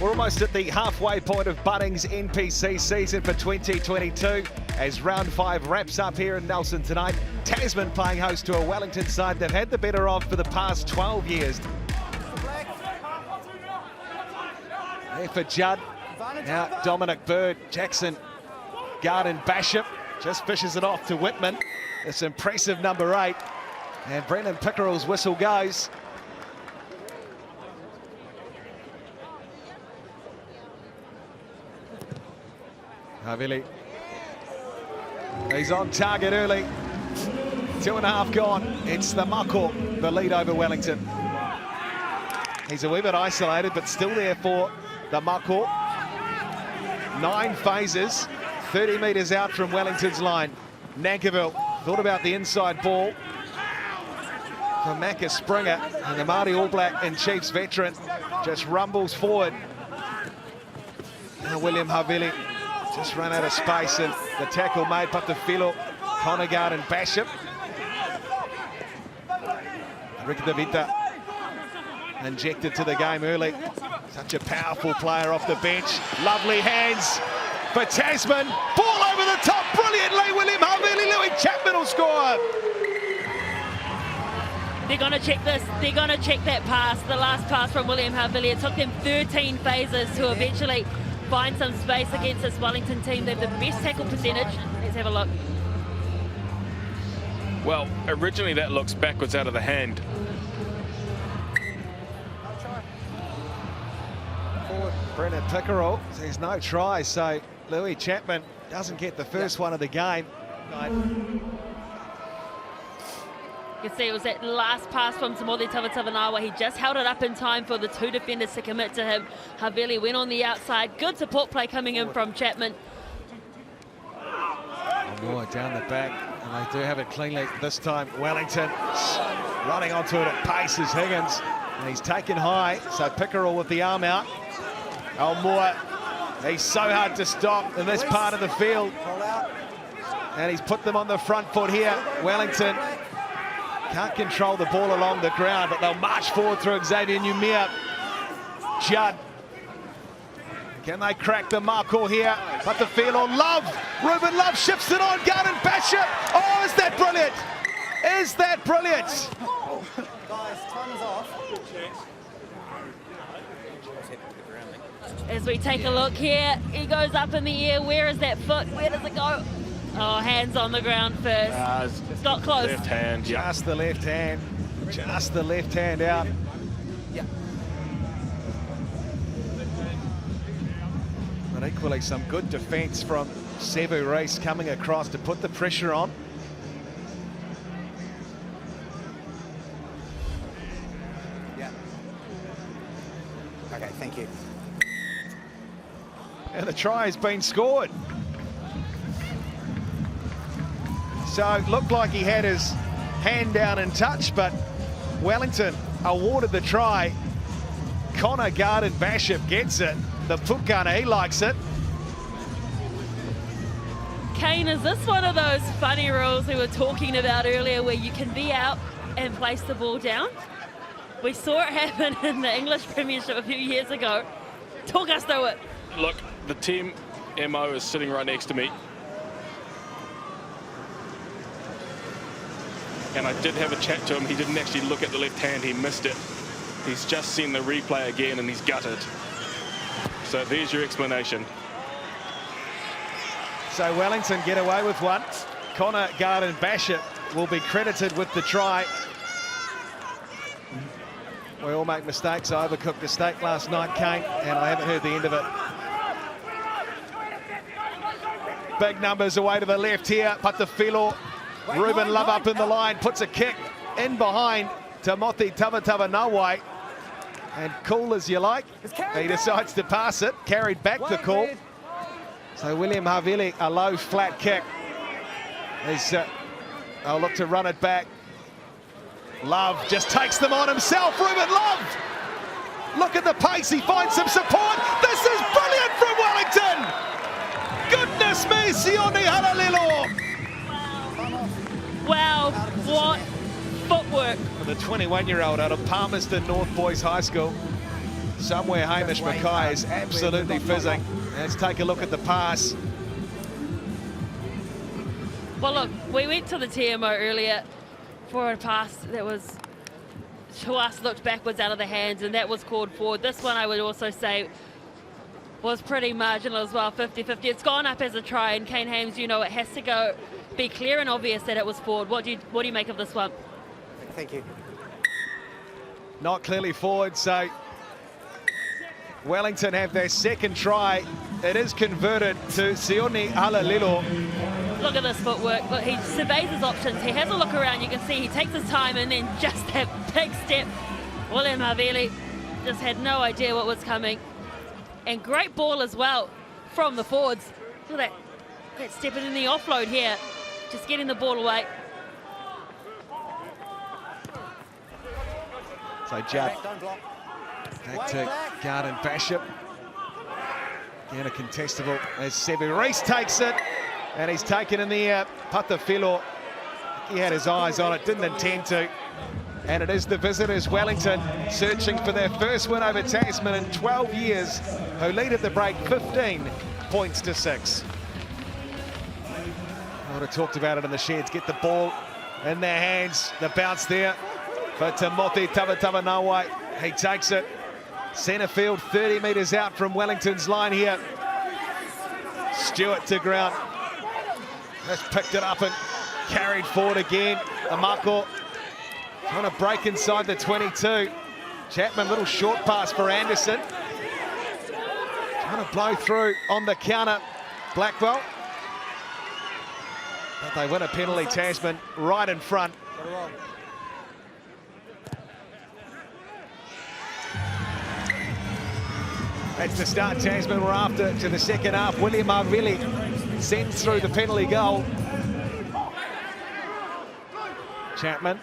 We're almost at the halfway point of Bunnings NPC season for 2022 as round 5 wraps up here in Nelson tonight. Tasman playing host to a Wellington side they've had the better of for the past 12 years. There for Judd. Now Dominic Bird, Jackson, Garden Basham just fishes it off to Whitman. It's impressive number 8. And Brendan Pickerell's whistle goes. Havili. He's on target early. 2.5 gone. It's the Mako, the lead over Wellington. He's a wee bit isolated, but still there for the Mako. 9 phases, 30 metres out from Wellington's line. Nankiville thought about the inside ball. For Macca Springer, and the Māori All Black and Chiefs veteran just rumbles forward. Now William Havili just run out of space, and the tackle made by the Filo, Conagard and Basham. Rick Davita injected to the game early. Such a powerful player off the bench. Lovely hands for Tasman. Ball over the top brilliantly. William Havili, Louis Chapman will score. They're going to check this. They're going to check that pass, the last pass from William Havili. It took them 13 phases to eventually find some space against this Wellington team. They have the best tackle percentage. Let's have a look. Well, originally that looks backwards out of the hand. Forward, Brendan Pickerell says no try, so Louis Chapman doesn't get the first one of the game. You can see it was that last pass from Timothy Tavatavanawa. He just held it up in time for the 2 defenders to commit to him. Havili went on the outside. Good support play coming in from Chapman. More down the back, and they do have it cleanly this time. Wellington running onto it at pace is Higgins, and he's taken high, so Pickerell with the arm out. Moore, he's so hard to stop in this part of the field, and he's put them on the front foot here. Wellington can't control the ball along the ground, but they'll march forward through Xavier Numia. Judd. Can they crack the Mako here? But the field on Love. Ruben Love shifts it on. Garden Basham. Oh, is that brilliant? Is that brilliant? Guys, time is off. As we take a look here, he goes up in the air. Where is that foot? Where does it go? Oh, hands on the ground first. Got close. Left hand, yeah. Just the left hand. Just the left hand out. Yeah. But equally some good defence from Sevu Reese coming across to put the pressure on. Yeah. Okay, thank you. And the try has been scored. So it looked like he had his hand down in touch, but Wellington awarded the try. Connor Garden Basham gets it. The Pukana, he likes it. Kane, is this one of those funny rules we were talking about earlier where you can be out and place the ball down? We saw it happen in the English Premiership a few years ago. Talk us through it. Look, the team MO is sitting right next to me. And I did have a chat to him. He didn't actually look at the left hand. He missed it. He's just seen the replay again and he's gutted. So there's your explanation. So Wellington get away with one. Connor Garden Basham will be credited with the try. We all make mistakes. I overcooked a steak last night, Kane, and I haven't heard the end of it. Big numbers away to the left here. Patafilo. Ruben Love up in the line, puts a kick in behind Timothy Tavatavanawa. And cool as you like, he decides to pass it, carried back the call. So William Havili, a low flat kick. They'll look to run it back. Love just takes them on himself, Ruben Love. Look at the pace, he finds some support. This is brilliant from Wellington. Goodness me, Sione Halalilo. Wow, what footwork. For the 21-year-old out of Palmerston North Boys High School. somewhere Hamish Mackay is absolutely fizzing. Let's take a look at the pass. Well, look, we went to the TMO earlier for a pass that was, to us, looked backwards out of the hands, and that was called forward. This one, I would also say, was pretty marginal as well, 50-50. It's gone up as a try, and Kane Hames, you know, it has to go be clear and obvious that it was forward. What do you make of this one? Thank you. Not clearly forward, so Wellington have their second try. It is converted to Sione Alalilo. Look at this footwork. Look, he surveys his options. He has a look around. You can see he takes his time, and then just that big step. William Havili just had no idea what was coming. And great ball as well from the forwards. Look at that stepping in the offload here. Just getting the ball away. So Judd Don't block. back to Garden Bishop. Again, a contestable as Sevu Reece takes it. And he's taken in the air. Patafilo, he had his eyes on it, didn't intend to. And it is the visitors, Wellington, searching for their first win over Tasman in 12 years, who lead at the break 15 points to 6. I would have talked about it in the sheds. Get the ball in their hands. The bounce there for Timothy Tavatavanawai. He takes it. Centre field, 30 metres out from Wellington's line here. Stewart to ground. Just picked it up and carried forward again. Amako trying to break inside the 22. Chapman, little short pass for Anderson. Trying to blow through on the counter. Blackwell. But they win a penalty, Tasman, right in front. That's the start Tasman were after to the second half. William Havili sends through the penalty goal. Chapman.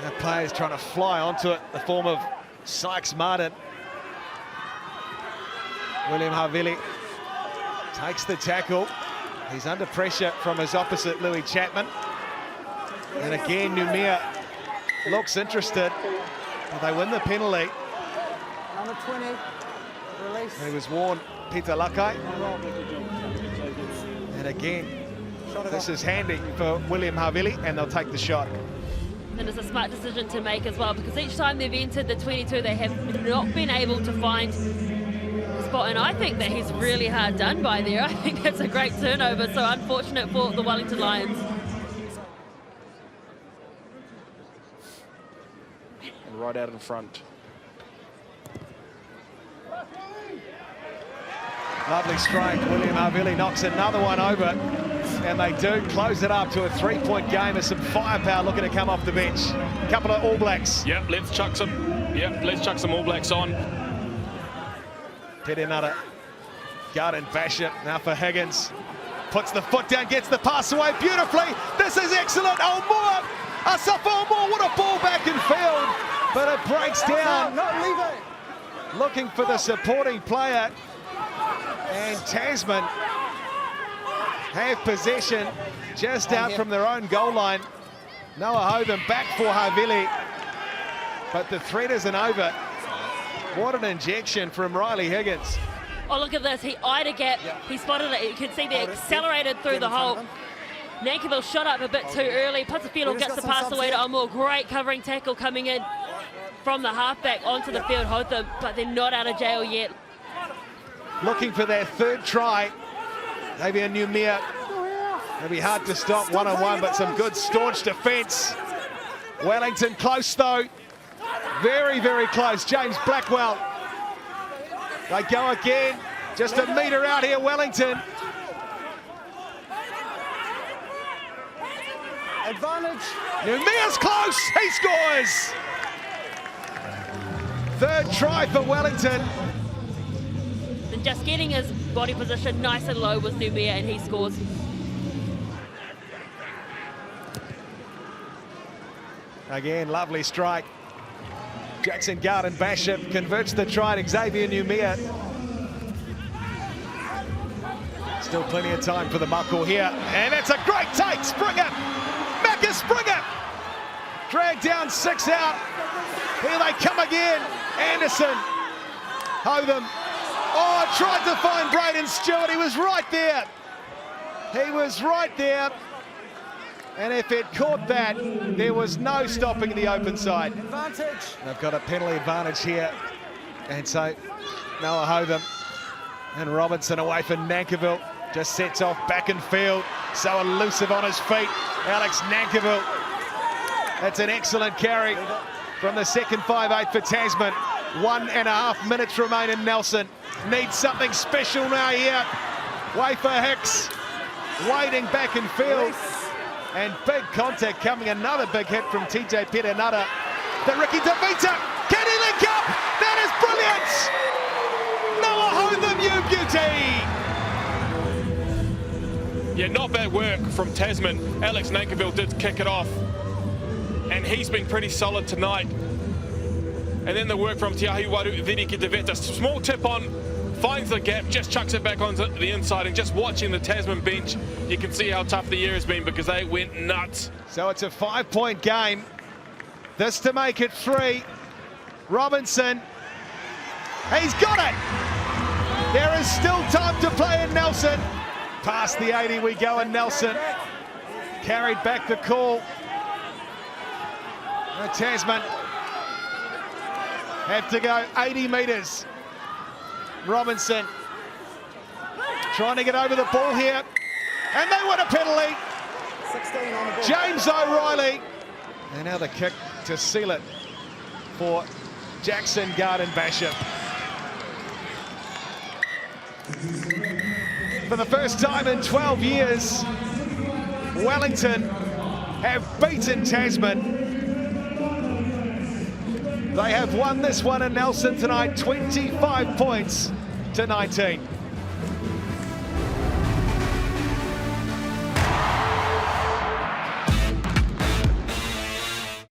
The players trying to fly onto it, the form of Sykes Martin. William Havili takes the tackle. He's under pressure from his opposite, Louis Chapman. And again, Numia looks interested. But they win the penalty. Number 20, release. And he was warned, Peter Lakai. And again, this is handy for William Havili, and they'll take the shot. And it's a smart decision to make as well, because each time they've entered the 22, they have not been able to find a spot. And I think that he's really hard done by there. I think that's a great turnover, so unfortunate for the Wellington Lions. And right out in front. Lovely strike. William Havili knocks another one over, and they do close it up to a 3-point game with some firepower looking to come off the bench. A couple of All Blacks. Yep, let's chuck some All Blacks on. Pete another. Garden Bishop now for Higgins. Puts the foot down, gets the pass away beautifully. This is excellent. Olmoa, Asafa Olmoa, what a ball back in field, but it breaks down. Not leave it. Looking for the supporting player. And Tasman have possession just out from their own goal line. Noah Hoban back for Havili, but the threat isn't over. What an injection from Riley Higgins. Oh, look at this. He eyed a gap. He spotted it. You can see they accelerated through the hole. Nankiville shot up a bit too early. Patafilo gets the pass away to Olmoa. Great covering tackle coming in from the halfback onto the field, Hotham, but they're not out of jail yet. Looking for their third try. Maybe a Numia. It'll be hard to stop one-on-one, but some good staunch defence. Wellington close though. Very, very close. James Blackwell. They go again. Just a metre out here, Wellington. Advantage. Numia's close. He scores. Third try for Wellington. And just getting his body position nice and low was Numia, and he scores. Again, lovely strike. Jackson Garden Bishop converts the try to Xavier Numia. Still plenty of time for the Muckle here. And it's a great take. Springer. Macca Springer. Dragged down 6 out. Here they come again. Anderson. Hotham. Oh, tried to find Braden Stewart. He was right there. He was right there. And if it caught that, there was no stopping the open side. Advantage. They've got a penalty advantage here. And so Noah Hotham and Robinson away for Nankerville. Just sets off back in field. So elusive on his feet. Alex Nankerville. That's an excellent carry from the second 5'8" for Tasman. 1.5 minutes remain in Nelson. Needs something special now here. Way for Hicks. Waiting back in field. And big contact coming. Another big hit from TJ Petanata. The Ricky DeVita. Can he link up? That is brilliant. Noah Hotham, you beauty. Yeah, not bad work from Tasman. Alex Nankerville did kick it off. And he's been pretty solid tonight. And then the work from Tiahi Waru Viriki Deveta. Small tip on, finds the gap, just chucks it back onto the inside. And just watching the Tasman bench, you can see how tough the year has been because they went nuts. So it's a 5-point game. This to make it 3. Robinson. He's got it. There is still time to play in Nelson. Past the 80 we go in Nelson. Carried back the call. The Tasman have to go 80 metres. Robinson trying to get over the ball here. And they win a penalty. 16 on the ball. James O'Reilly. And now the kick to seal it for Jackson Garden-Basham. For the first time in 12 years, Wellington have beaten Tasman. They have won this one in Nelson tonight, 25 points to 19.